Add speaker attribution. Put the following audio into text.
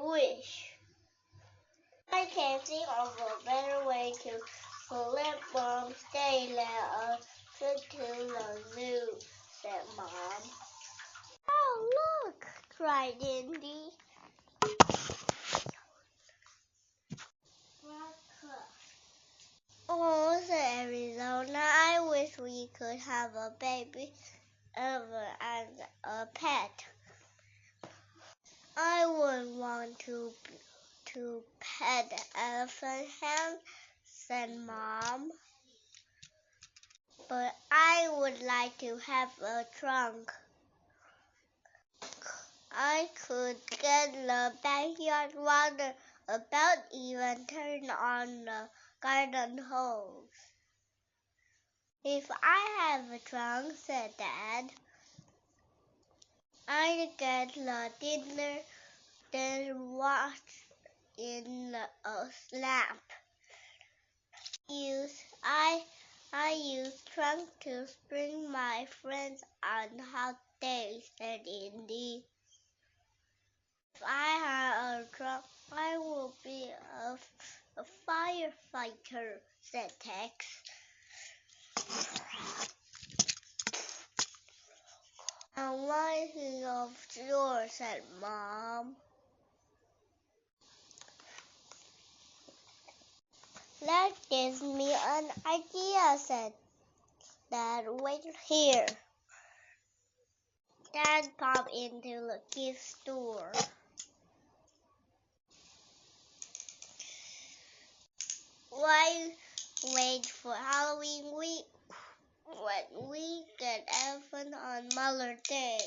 Speaker 1: wish. I can't think of a better way to let Mom stay than a trip to the zoo, said Mom. Oh, look, cried Indy. Oh, said Arizona, I wish we could have a baby elephant as a pet. I would want to pet elephant hand, said Mom. But I would like to have a trunk. I could get the backyard water about, even turn on the garden hose. If I have a trunk, said Dad, I'd get the dinner, then watch in a lamp. I use trunk to bring my friends on hot days, said Indy. If I had a trunk, I would be a firefighter, said Tex. I'm thinking of yours, said Mom. That gives me an idea, said Dad. Wait here. Dad popped into the gift store. Why wait for Halloween week when we get elephant on Mother's Day?